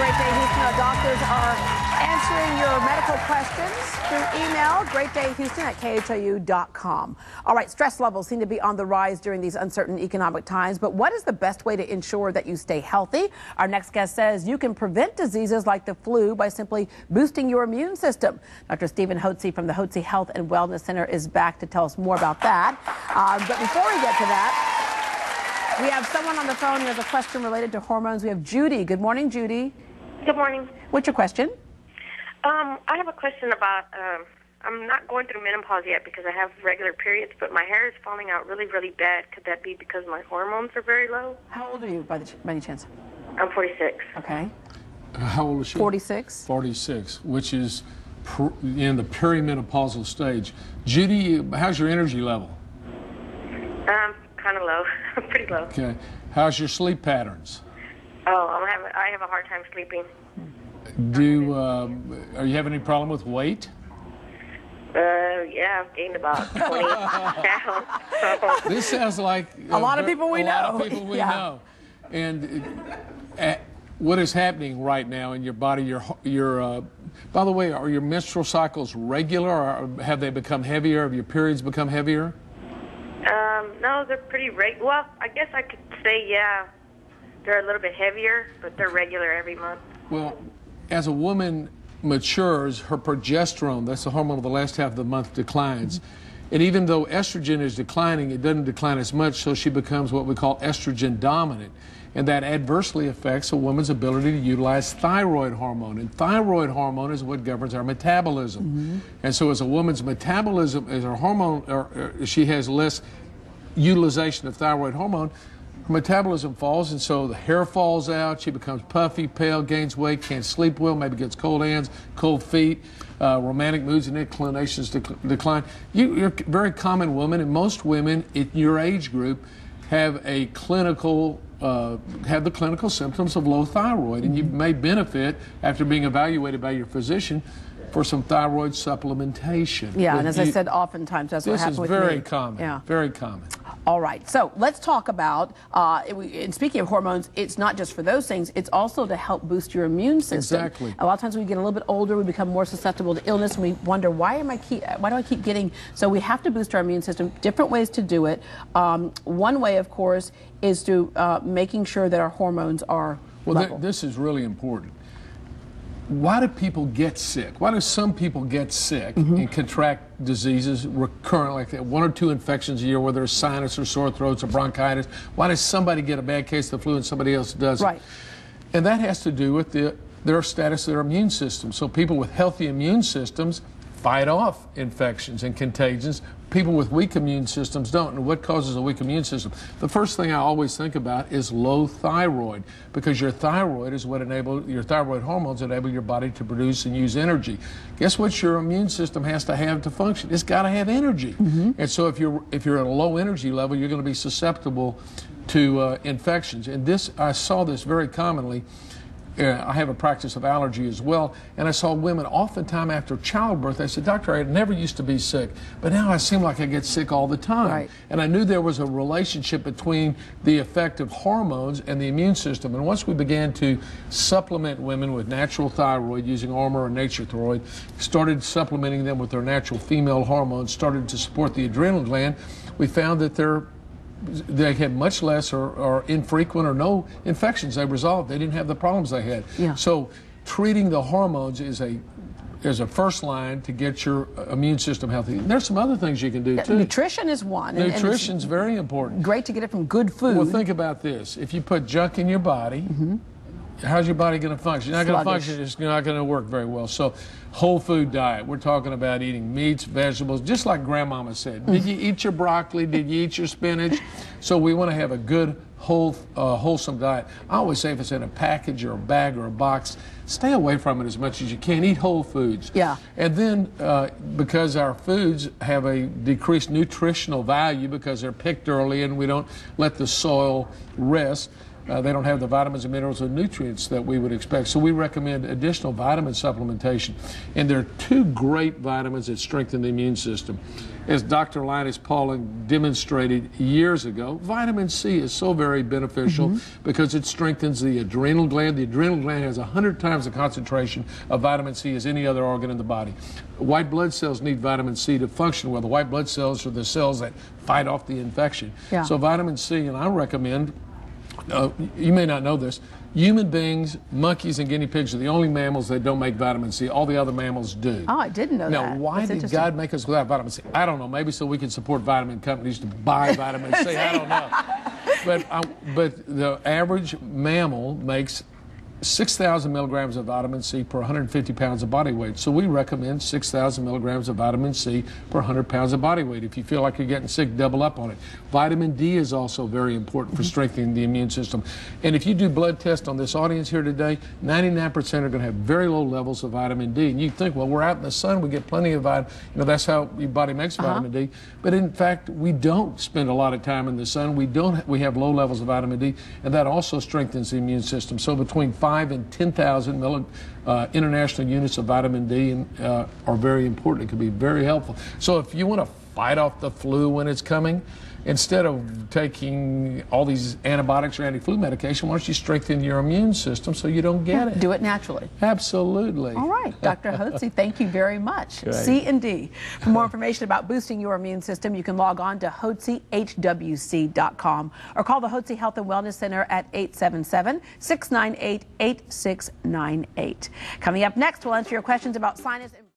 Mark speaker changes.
Speaker 1: Great Day Houston. Our doctors are answering your medical questions through email, greatdayhouston@khou.com. All right, stress levels seem to be on the rise during these uncertain economic times, but what is the best way to ensure that you stay healthy? Our next guest says you can prevent diseases like the flu by simply boosting your immune system. Dr. Stephen Hotze from the Hotze Health and Wellness Center is back to tell us more about that. But before we get to that, we have someone on the phone who has a question related to hormones. We have Judy. Good morning, Judy.
Speaker 2: Good morning.
Speaker 1: What's your question?
Speaker 2: I have a question about, I'm not going through menopause yet because I have regular periods, but my hair is falling out really, really bad. Could that be because my hormones are very low?
Speaker 1: How old are you, by any chance?
Speaker 2: I'm 46.
Speaker 1: Okay.
Speaker 3: How old is she?
Speaker 1: 46.
Speaker 3: 46, which is in the perimenopausal stage. Judy, how's your energy level?
Speaker 2: Kind of low. Pretty low.
Speaker 3: Okay. How's your sleep patterns?
Speaker 2: Oh, I have a hard time sleeping.
Speaker 3: Are you having any problem with weight?
Speaker 2: Yeah, I've gained about 20 pounds.
Speaker 3: This sounds like
Speaker 1: a lot of people we know.
Speaker 3: A lot of people we know. And what is happening right now in your body? By the way, are your menstrual cycles regular, or have they become heavier? Have your periods become heavier?
Speaker 2: No, they're pretty regular. Well, I guess I could say, yeah, they're a little bit heavier, but they're regular every month.
Speaker 3: Well, as a woman matures, her progesterone, that's the hormone of the last half of the month, declines. And even though estrogen is declining, it doesn't decline as much, so she becomes what we call estrogen dominant. And that adversely affects a woman's ability to utilize thyroid hormone. And thyroid hormone is what governs our metabolism. And so as a woman's metabolism, as her hormone, she has less utilization of thyroid hormone, her metabolism falls, and so the hair falls out, she becomes puffy, pale, gains weight, can't sleep well, maybe gets cold hands, cold feet, romantic moods and inclinations decline. You're a very common woman, and most women in your age group have a clinical have the clinical symptoms of low thyroid, and you may benefit after being evaluated by your physician for some thyroid supplementation.
Speaker 1: Yeah, and as I said, oftentimes that's what happens with me.
Speaker 3: This is very common. Yeah. Very common.
Speaker 1: All right, so let's talk about, and speaking of hormones, it's not just for those things, it's also to help boost your immune system.
Speaker 3: Exactly.
Speaker 1: A lot of times when we get a little bit older, we become more susceptible to illness, and we wonder, why do I keep getting, so we have to boost our immune system, different ways to do it. One way, of course, is to making sure that our hormones are level.
Speaker 3: This is really important. Why do people get sick? Why do some people get sick and contract diseases recurrent, like that, 1 or 2 infections a year, whether it's sinus or sore throats or bronchitis? Why does somebody get a bad case of the flu and somebody else doesn't?
Speaker 1: Right.
Speaker 3: And that has to do with their status of their immune system. So people with healthy immune systems fight off infections and contagions. People with weak immune systems don't. And what causes a weak immune system? The first thing I always think about is low thyroid, because your thyroid is what your thyroid hormones enable your body to produce and use energy. Guess what your immune system has to have to function? It's got to have energy. And so if you're at a low energy level, you're going to be susceptible to infections. And I saw this very commonly. I have a practice of allergy as well, and I saw women oftentimes after childbirth. They said, "Doctor, I never used to be sick, but now I seem like I get sick all the time."
Speaker 1: Right.
Speaker 3: And I knew there was a relationship between the effect of hormones and the immune system. And once we began to supplement women with natural thyroid using Armor or Nature Thyroid, started supplementing them with their natural female hormones, started to support the adrenal gland, we found that they had much less or infrequent or no infections. They resolved. They didn't have the problems they had.
Speaker 1: Yeah.
Speaker 3: So treating the hormones is a first line to get your immune system healthy. And there's some other things you can do too.
Speaker 1: Nutrition is one.
Speaker 3: Nutrition's very important.
Speaker 1: Great to get it from good food.
Speaker 3: Well, think about this. If you put junk in your body, how's your body going to function? You're not going to function. It's not going to work very well. So whole food diet. We're talking about eating meats, vegetables, just like Grandmama said. Did you eat your broccoli? Did you eat your spinach? So we want to have a good, wholesome diet. I always say if it's in a package or a bag or a box, stay away from it as much as you can. Eat whole foods.
Speaker 1: Yeah.
Speaker 3: And then because our foods have a decreased nutritional value because they're picked early and we don't let the soil rest, They don't have the vitamins and minerals and nutrients that we would expect. So we recommend additional vitamin supplementation. And there are two great vitamins that strengthen the immune system. As Dr. Linus Pauling demonstrated years ago, vitamin C is so very beneficial because it strengthens the adrenal gland. The adrenal gland has 100 times the concentration of vitamin C as any other organ in the body. White blood cells need vitamin C to function well. The white blood cells are the cells that fight off the infection.
Speaker 1: Yeah.
Speaker 3: So vitamin C, and I recommend, you may not know this, human beings, monkeys, and guinea pigs are the only mammals that don't make vitamin C. All the other mammals do.
Speaker 1: Oh, I didn't know that.
Speaker 3: Now, why did God make us without vitamin C? I don't know. Maybe so we can support vitamin companies to buy vitamin C. I don't know. But the average mammal makes 6,000 milligrams of vitamin C per 150 pounds of body weight. So we recommend 6,000 milligrams of vitamin C per 100 pounds of body weight. If you feel like you're getting sick, double up on it. Vitamin D is also very important for strengthening the immune system. And if you do blood tests on this audience here today, 99% are going to have very low levels of vitamin D. And you think, well, we're out in the sun, we get plenty of vitamin, that's how your body makes vitamin D. But in fact, we don't spend a lot of time in the sun. We have low levels of vitamin D, and that also strengthens the immune system. So between 5 and 10,000 international units of vitamin D are very important. It can be very helpful. So if you want to fight off the flu when it's coming, instead of taking all these antibiotics or anti-flu medication, why don't you strengthen your immune system so you don't get it?
Speaker 1: Do it naturally.
Speaker 3: Absolutely.
Speaker 1: All right, Dr. Hotze, thank you very much.
Speaker 3: Great.
Speaker 1: C and D. For more information about boosting your immune system, you can log on to hotzehwc.com or call the Hotze Health and Wellness Center at 877-698-8698. Coming up next, we'll answer your questions about sinus